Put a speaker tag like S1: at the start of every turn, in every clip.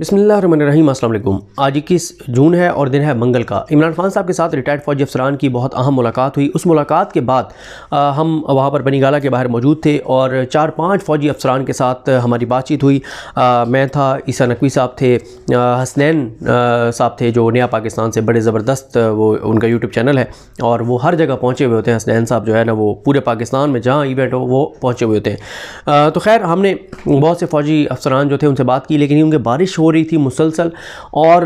S1: बिस्मिल्लाहिर्रहमानिर्रहीम। अस्सलाम वालेकुम। आज 21 जून है और दिन है मंगल का। इमरान खान साहब के साथ रिटायर्ड फ़ौजी अफसरान की बहुत अहम मुलाकात हुई। उस मुलाकात के बाद हम वहाँ पर बनीगाला के बाहर मौजूद थे और 4-5 फ़ौजी अफसरान के साथ हमारी बातचीत हुई। मैं था, ईसा नकवी साहब थे, हसनैन साहब थे जो नया पाकिस्तान से बड़े ज़बरदस्त, वो उनका यूट्यूब चैनल है और वो हर जगह पहुँचे हुए होते हैं। हसनैन साहब जो है ना, वो पूरे पाकिस्तान में जहाँ इवेंट हो वो पहुँचे हुए होते हैं। तो खैर, हमने बहुत से फ़ौजी अफसरान जो थे उनसे बात की, लेकिन उनके बारिश हो रही थी मुसलसल और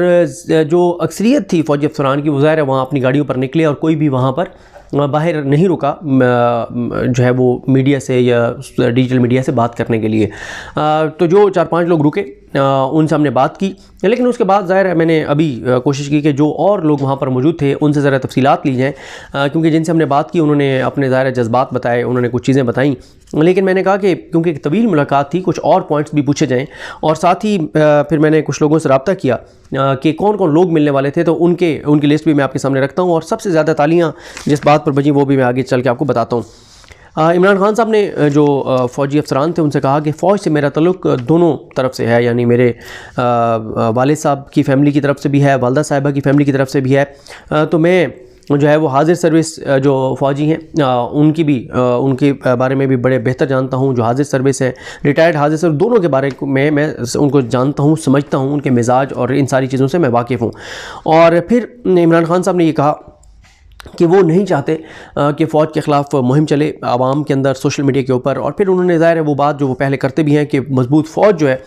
S1: जो अक्सरियत थी फ़ौजी अफसरान की, वो ज़ाहिर है वहाँ अपनी गाड़ियों पर निकले और कोई भी वहाँ पर बाहर नहीं रुका जो है वो मीडिया से या डिजिटल मीडिया से बात करने के लिए। तो जो 4-5 लोग रुके उनसे हमने बात की, लेकिन उसके बाद ज़ाहिर है मैंने अभी कोशिश की कि जो और लोग वहाँ पर मौजूद थे उनसे ज़रा तफसीलात ली जाएँ, क्योंकि जिनसे हमने बात की उन्होंने अपने ज़ाहिर जज्बात बताए, उन्होंने कुछ चीज़ें बताई। लेकिन मैंने कहा कि क्योंकि एक तवील मुलाकात थी, कुछ और पॉइंट्स भी पूछे जाएँ। और साथ ही फिर मैंने कुछ लोगों से रब्ता किया कि कौन कौन लोग मिलने वाले थे, तो उनकी लिस्ट भी मैं आपके सामने रखता हूँ और सबसे ज़्यादा तालियाँ जिस बात पर बजी वो भी मैं आगे चल के आपको बताता हूँ। इमरान खान साहब ने जो फ़ौजी अफसरान थे उनसे कहा कि फ़ौज से मेरा ताल्लुक़ दोनों तरफ से है, यानी मेरे वालिद साहब की फ़ैमिली की तरफ से भी है, वालदा साहिबा की फ़ैमिली की तरफ से भी है। तो मैं जो है वो हाजिर सर्विस जो फ़ौजी हैं उनकी भी उनके बारे में भी बड़े बेहतर जानता हूँ। जो हाजिर सर्विस है, रिटायर्ड हाजिर सर्विस, दोनों के बारे में मैं उनको जानता हूँ, समझता हूँ, उनके मिजाज और इन सारी चीज़ों से मैं वाकिफ़ हूँ। और फिर इमरान खान साहब ने ये कहा कि वो नहीं चाहते कि फ़ौज के ख़िलाफ़ मुहिम चले आवाम के अंदर, सोशल मीडिया के ऊपर। और फिर उन्होंने ज़ाहिर है वो बात जो वो पहले करते भी हैं कि मज़बूत फ़ौज जो है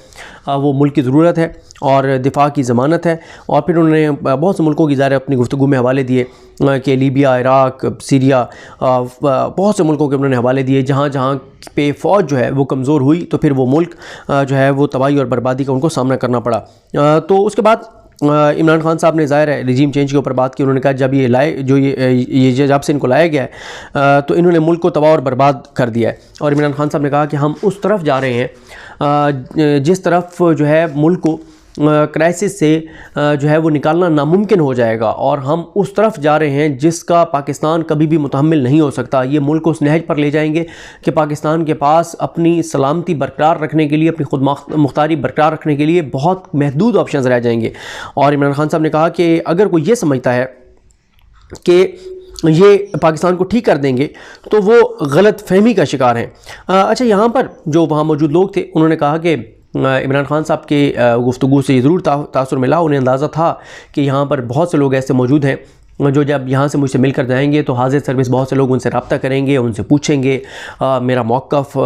S1: वो मुल्क की ज़रूरत है और दिफा की ज़मानत है। और फिर उन्होंने बहुत से मुल्कों की ज़ाहिर अपनी गुफ्तगू में हवाले दिए कि लीबिया, इराक़, सीरिया, बहुत से मुल्कों के उन्होंने हवाले दिए जहाँ जहाँ पे फ़ौज जो है वो कमज़ोर हुई तो फिर वो मुल्क जो है वो तबाही और बर्बादी का उनको सामना करना पड़ा। तो उसके बाद इमरान खान साहब ने ज़ाहिर है रिजीम चेंज के ऊपर बात की। उन्होंने कहा जब ये लाए जो ये जब से इनको लाया गया है तो इन्होंने मुल्क को तबाह और बर्बाद कर दिया है। और इमरान खान साहब ने कहा कि हम उस तरफ जा रहे हैं जिस तरफ जो है मुल्क को क्राइसिस से जो है वो निकालना नामुमकिन हो जाएगा, और हम उस तरफ जा रहे हैं जिसका पाकिस्तान कभी भी मुतहम्मिल नहीं हो सकता। ये मुल्क को उस नहज पर ले जाएंगे कि पाकिस्तान के पास अपनी सलामती बरकरार रखने के लिए, अपनी खुद मुख्तारी बरकरार रखने के लिए बहुत महदूद ऑप्शंस रह जाएंगे। और इमरान खान साहब ने कहा कि अगर कोई ये समझता है कि ये पाकिस्तान को ठीक कर देंगे तो वो गलत फहमी का शिकार हैं। अच्छा, यहाँ पर जो वहाँ मौजूद लोग थे उन्होंने कहा कि इमरान खान साहब के गुफ्तगू से ज़रूर तासुर मिला। उन्हें अंदाज़ा था कि यहाँ पर बहुत से लोग ऐसे मौजूद हैं जो जब यहाँ से मुझसे मिलकर जाएंगे तो हाजिर सर्विस बहुत से लोग उनसे रब्ता करेंगे, उनसे पूछेंगे मेरा मौक़िफ़,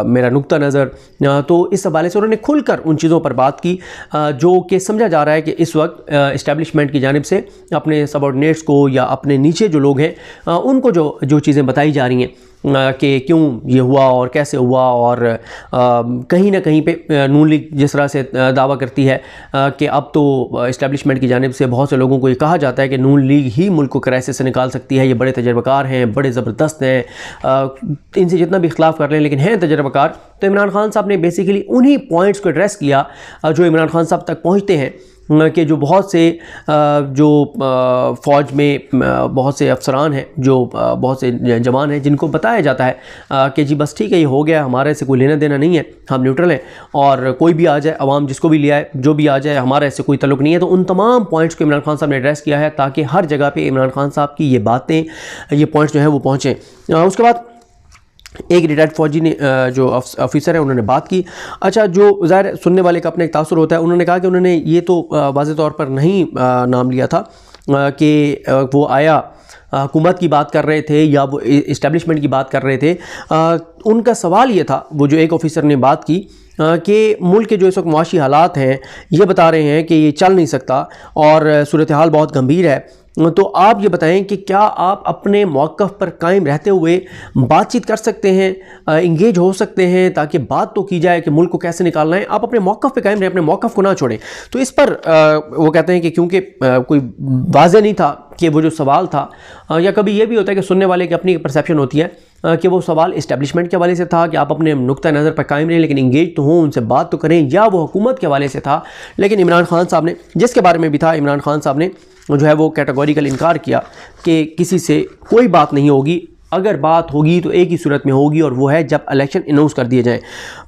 S1: मेरा नुक्ता नज़र। तो इस हवाले से उन्होंने खुलकर उन चीज़ों पर बात की जो कि समझा जा रहा है कि इस वक्त इस्टेब्लिशमेंट की जानिब से अपने सबऑर्डिनेट्स को या अपने नीचे जो लोग हैं उनको जो चीज़ें बताई जा रही हैं कि क्यों ये हुआ और कैसे हुआ। और कहीं ना कहीं पे नून लीग जिस तरह से दावा करती है कि अब तो इस्टेब्लिशमेंट की जानिब से बहुत से लोगों को ये कहा जाता है कि नून लीग ही मुल्क को क्राइसिस से निकाल सकती है, ये बड़े तजर्बाकार हैं, बड़े ज़बरदस्त हैं, इनसे जितना भी इख्लाफ़ कर लें लेकिन हैं तजर्बाकार। तो इमरान खान साहब ने बेसिकली उन्हीं पॉइंट्स को एड्रेस किया जो इमरान खान साहब तक पहुँचते हैं कि जो बहुत से जो फ़ौज में बहुत से अफसरान हैं, जो बहुत से जवान हैं जिनको बताया जाता है कि जी बस ठीक है, ये हो गया, हमारे से कोई लेना देना नहीं है, हम न्यूट्रल हैं और कोई भी आ जाए, अवाम जिसको भी ले आए, जो भी आ जाए, हमारा इससे कोई तल्लुक़ नहीं है। तो उन तमाम पॉइंट्स को इमरान खान साहब ने एड्रेस किया है ताकि हर जगह पर इमरान खान साहब की ये बातें, ये पॉइंट्स जो हैं वो पहुँचें। उसके बाद एक रिटायर्ड फ़ौजी ने जो ऑफिसर है उन्होंने बात की। अच्छा, जो ज़ाहिर सुनने वाले का अपना एक तासुर होता है, उन्होंने कहा कि उन्होंने ये तो वाज़ेह तौर पर नहीं नाम लिया था कि वो आया हुकूमत की बात कर रहे थे या वो इस्टेब्लिशमेंट की बात कर रहे थे। उनका सवाल ये था, वो जो एक ऑफिसर ने बात की कि मुल्क के जो इस वक्त मुआशी हालात हैं ये बता रहे हैं कि ये चल नहीं सकता और सूरत हाल बहुत गंभीर है। तो आप ये बताएं कि क्या आप अपने मौक़िफ़ पर कायम रहते हुए बातचीत कर सकते हैं, इंगेज हो सकते हैं, ताकि बात तो की जाए कि मुल्क को कैसे निकालना है। आप अपने मौक़िफ़ पे कायम रहें, अपने मौक़िफ़ को ना छोड़ें। तो इस पर वो कहते हैं कि क्योंकि कोई वाज़ेह नहीं था कि वो जो सवाल था, या कभी ये भी होता है कि सुनने वाले की अपनी परसेप्शन होती है कि वो सवाल इस्टेब्लिशमेंट के हवाले से था कि आप अपने नुक्ता नज़र पर कायम रहें लेकिन इंगेज तो हों, उनसे बात तो करें, या वो हुकूमत के हवाले से था। लेकिन इमरान खान साहब ने, जिसके बारे में भी था, इमरान खान साहब ने जो है वो कैटेगोरिकल इनकार किया कि किसी से कोई बात नहीं होगी अगर बात होगी तो एक ही सूरत में होगी, और वो है जब इलेक्शन अनाउंस कर दिए जाएं।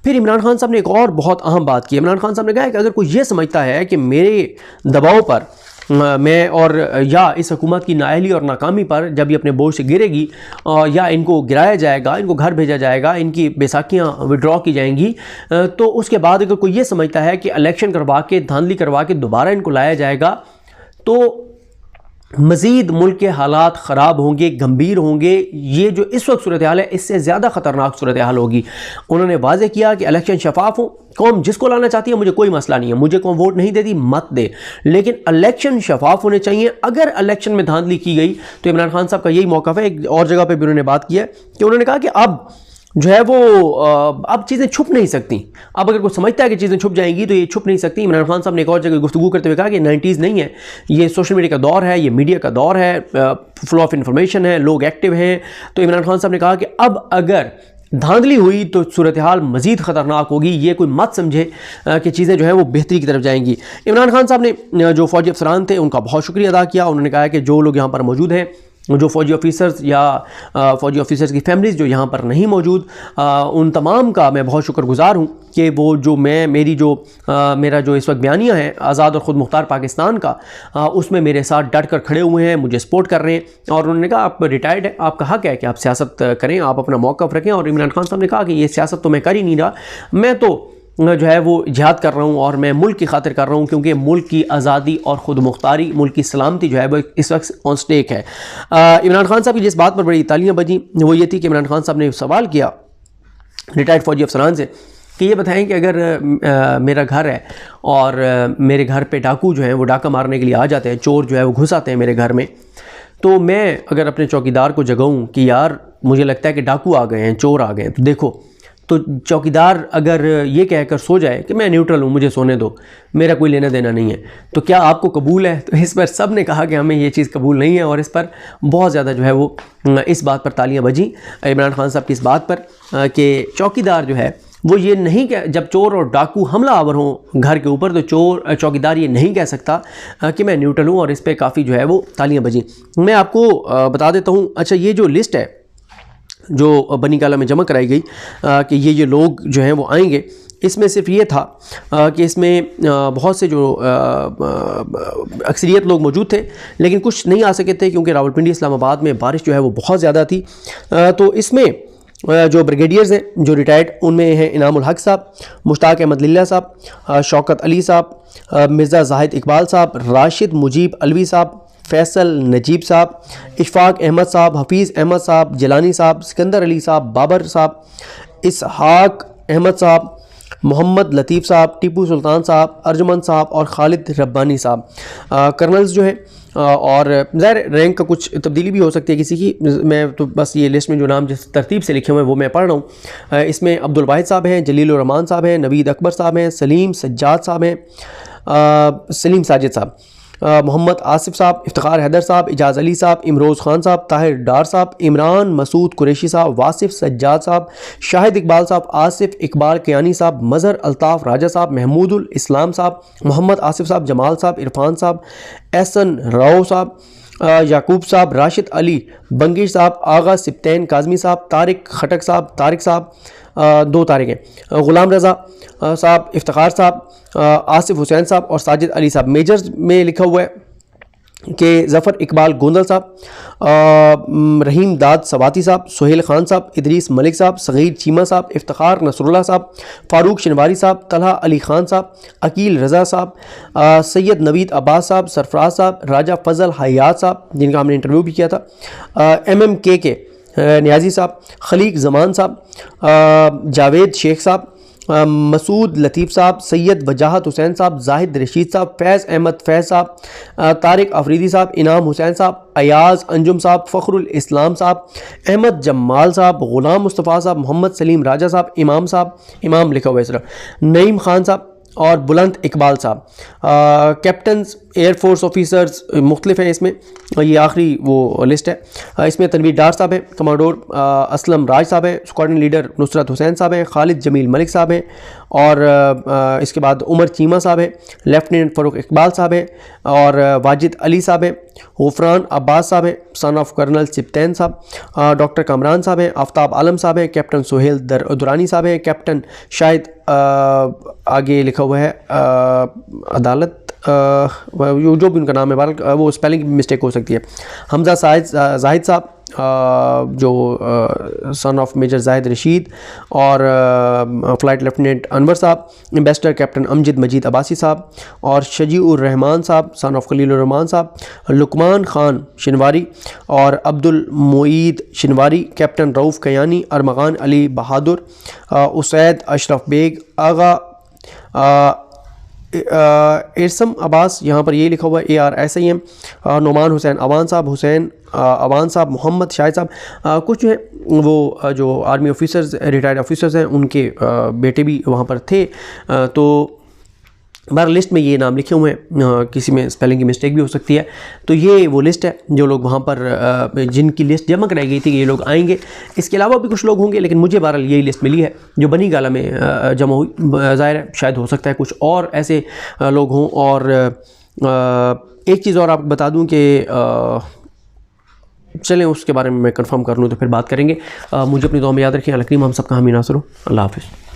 S1: फिर इमरान खान साहब ने एक और बहुत अहम बात की। इमरान खान साहब ने कहा कि अगर कोई ये समझता है कि मेरे दबाव पर मैं और या इस हुकूमत की नाअहली और नाकामी पर जब ये अपने बोझ से गिरेगी या इनको गिराया जाएगा, इनको घर भेजा जाएगा, इनकी बैसाखियाँ विड्रॉ की जाएंगी, तो उसके बाद अगर कोई ये समझता है कि इलेक्शन करवा के, धांधली करवा के दोबारा इनको लाया जाएगा, तो मज़ीद मुल्क के हालात ख़राब होंगे, गंभीर होंगे। ये जो इस वक्त सूरत हाल है, इससे ज़्यादा ख़तरनाक सूरत हाल होगी। उन्होंने वाज़ेह किया कि इलेक्शन शफाफ हो, कौम जिसको लाना चाहती है मुझे कोई मसला नहीं है, मुझे कौम वोट नहीं देती मत दे, लेकिन इलेक्शन शफाफ होने चाहिए। अगर इलेक्शन में धांधली की गई तो इमरान खान साहब का यही मौक़िफ़ है। एक और जगह पर भी उन्होंने बात की है कि उन्होंने कहा कि अब जो है वो अब चीज़ें छुप नहीं सकती। अब अगर कोई समझता है कि चीज़ें छुप जाएंगी तो ये छुप नहीं सकती। इमरान खान साहब ने एक और जगह गुफ्तगू करते हुए कहा कि 90s नहीं है, ये सोशल मीडिया का दौर है, ये मीडिया का दौर है, फ्लो ऑफ इंफॉर्मेशन है, लोग एक्टिव हैं। तो इमरान खान साहब ने कहा कि अब अगर धांधली हुई तो सूरत हाल मज़ीद ख़तरनाक होगी, ये कोई मत समझे कि चीज़ें जो है वो बेहतरी की तरफ जाएंगी। इमरान खान साहब ने जो फ़ौजी अफसरान थे उनका बहुत शुक्रिया अदा किया। उन्होंने कहा कि जो लोग यहाँ पर मौजूद हैं, जो फ़ौजी ऑफिसर्स या फ़ौजी ऑफिसर्स की फैमिलीज़ जो यहाँ पर नहीं मौजूद, उन तमाम का मैं बहुत शुक्रगुज़ार हूँ कि वो जो मेरा जो इस वक्त बयानिया है आज़ाद और ख़ुद मुख्तार पाकिस्तान का, उसमें मेरे साथ डट कर खड़े हुए हैं, मुझे सपोर्ट कर रहे हैं। और उन्होंने कहा आप रिटायर्ड हैं, आपका हक़ है कि आप सियासत करें, आप अपना मौक़िफ़ रखें। और इमरान खान साहब ने कहा कि ये सियासत तो मैं कर ही नहीं रहा, मैं तो जो है वो जिहाद कर रहा हूँ और मैं मुल्क की खातिर कर रहा हूँ, क्योंकि मुल्क की आज़ादी और ख़ुद मुख्तारी, मुल्क की सलामती जो है वो इस वक्त ऑन स्टेक है। इमरान खान साहब की जिस बात पर बड़ी तालियां बजी वो ये थी कि इमरान खान साहब ने सवाल किया रिटायर्ड फ़ौजी अफसरान से कि ये बताएं कि अगर मेरा घर है और मेरे घर पे डाकू जो हैं वो डाका मारने के लिए आ जाते हैं, चोर जो है वो घुस आते हैं मेरे घर में, तो मैं अगर अपने चौकीदार को जगाऊँ कि यार मुझे लगता है कि डाकू आ गए हैं, चोर आ गए हैं, तो देखो, तो चौकीदार अगर ये कहकर सो जाए कि मैं न्यूट्रल हूँ, मुझे सोने दो, मेरा कोई लेना देना नहीं है, तो क्या आपको कबूल है? तो इस पर सब ने कहा कि हमें ये चीज़ कबूल नहीं है, और इस पर बहुत ज़्यादा जो है वो इस बात पर तालियां बजी इमरान खान साहब की इस बात पर कि चौकीदार जो है वो ये नहीं कह, जब चोर और डाकू हमला आवर हों घर के ऊपर, तो चौकीदार ये नहीं कह सकता कि मैं न्यूट्रल हूँ, और इस पर काफ़ी जो है वो तालियां बजी। मैं आपको बता देता हूँ। अच्छा, ये जो लिस्ट है जो बनी गाला में जमा कराई गई कि ये लोग जो हैं वो आएंगे, इसमें सिर्फ ये था कि इसमें बहुत से जो अक्सरियत लोग मौजूद थे, लेकिन कुछ नहीं आ सके थे क्योंकि रावलपिंडी इस्लामाबाद में बारिश जो है वो बहुत ज़्यादा थी। तो इसमें जो ब्रिगेडियर्स हैं जो रिटायर्ड, उनमें हैं इनामुल हक साहब, मुश्ताक अहमद लिल्ला साहब, शौकत अली साहब, मिर्ज़ा जाहिद इकबाल साहब, राशिद मुजीब अलवी साहब, फैसल नजीब साहब, इशफाक अहमद साहब, हफीज़ अहमद साहब, जिलानी साहब, सिकंदर अली साहब, बाबर साहब, इसहाक अहमद साहब, मोहम्मद लतीफ़ साहब, टीपू सुल्तान साहब, अर्जुमन साहब और खालिद रब्बानी साहब कर्नल्स जो हैं। और ज़ाहिर रैंक का कुछ तब्दीली भी हो सकती है किसी की, मैं तो बस ये लिस्ट में जो नाम जिस तरतीब से लिखे हुए हैं वो मैं पढ़ रहा हूँ। इसमें अब्दुल वाहिद साहब हैं, जलील रहमान साहब हैं, नवीद अकबर साहब हैं, सलीम सज्जाद साहब हैं, सलीम साजिद साहब, मोहम्मद आसिफ साहब, इफ्तिखार हैदर साहब, इजाज़ अली साहब, इमरोज़ खान साहब, ताहिर डार साहब, इमरान मसूद कुरैशी साहब, वासिफ सज्जाद साहब, शाहिद इकबाल साहब, आसिफ इकबाल कियानी साहब, मज़हर अल्ताफ़ राजा साहब, महमूदुल इस्लाम साहब, मोहम्मद आसिफ साहब, जमाल साहब, इरफान साहब, एहसन राव साहब, याकूब साहब, राशिद अली बंगिश साहब, आगा सिप्तैन काज़मी साहब, तारिक खटक साहब, तारिक साहब, 2 तारिक हैं, ग़ुलाम रज़ा साहब, इफ्तिखार साहब, आसिफ हुसैन साहब और साजिद अली साहब। मेजर्स में लिखा हुआ है कि ज़फ़र इकबाल गोंदल साहब, रहीम दाद सवाती साहब, सुहेल खान साहब, इदरीस मलिक साहब, सग़ीर चीमा साहब, इफ्तिखार नसरुल्लाह साहब, फ़ारूक शनवारी साहब, तलहा अली खान साहब, अकील रज़ा साहब, सैयद नवीद अब्बास साहब, सरफराज साहब, राजा फ़ज़ल हयात साहब जिनका हमने इंटरव्यू भी किया था, MMK के नियाजी साहब, खलीक ज़मान साहब, जावेद शेख साहब, मसूद लतीफ़ साहब, सैयद वजाहत हुसैन साहब, जाहिद रशीद साहब, फैज़ अहमद फैज़ साहब, तारिक अफरीदी साहब, इनाम हुसैन साहब, अयाज़ अंजुम साहब, फ़खरुल इस्लाम साहब, अहमद जमाल साहब, ग़ुलाम मुस्तफ़ा साहब, मोहम्मद सलीम राजा साहब, इमाम लिखा हुआ है इस तरह, नईम खान साहब, और बुलंद इकबाल साहब। कैप्टन्स एयरफोर्स ऑफिसर्स मुख्तलिफ हैं इसमें, ये आखिरी वो लिस्ट है। इसमें तनवीर डार साहब है, कमांडोर असलम राज साहब है, स्क्वाड्रन लीडर नुसरत हुसैन साहब है, खालिद जमील मलिक साहब हैं, और इसके बाद उमर चीमा साहब है, लेफ्टिनेंट फ़ारूक इकबाल साहब है, और वाजिद अली साहब है, हुफरान अब्बास साहब है, सन ऑफ कर्नल सिप्तैन साहब, डॉक्टर कामरान साहब हैं, आफ्ताब आलम साहब हैं, कैप्टन सुहेल दुरानी साहब हैं, कैप्टन शाहिद आगे लिखा हुआ है अदालत, जो भी उनका नाम है, वो स्पेलिंग मिस्टेक हो सकती है, हमजा जाहिद साहब, जो son of major Zahid Rashid, और flight lieutenant Anwar sahab, ambassador captain Amjad Majeed Abbasi sahab, और शजीउर रहमान साहब, सन ऑफ खलीलुर रहमान साहब, लुकमान खान शिनवारी, और अब्दुल मुईद शिनवारी, कैप्टन रऊफ़ कयानी, अरमगान अली बहादुर, उसैद अशरफ बेग आगा, इरसम अब्बास, यहाँ पर ये लिखा हुआ है ARSIM, नुमान हुसैन अवान साहब, हुसैन अवान साहब, मोहम्मद शाहिद साहब, कुछ जो है वो जो आर्मी ऑफिसर्स रिटायर्ड ऑफिसर्स हैं उनके बेटे भी वहाँ पर थे। तो बार लिस्ट में ये नाम लिखे हुए हैं, किसी में स्पेलिंग की मिस्टेक भी हो सकती है। तो ये वो लिस्ट है जो लोग वहाँ पर जिनकी लिस्ट जमा कराई गई थी कि ये लोग आएंगे। इसके अलावा भी कुछ लोग होंगे, लेकिन मुझे बहरहाल यही लिस्ट मिली है जो बनी गाला में जमा हुई। ज़ाहिर है शायद हो सकता है कुछ और ऐसे लोग हों। और एक चीज़ और आपको बता दूँ कि चलें उसके बारे में मैं कंफर्म कर लूँ तो फिर बात करेंगे। मुझे अपनी दुआ में याद रखें। अल करीम हम सबका हामी नासर हो। अल्लाह हाफ़िज़।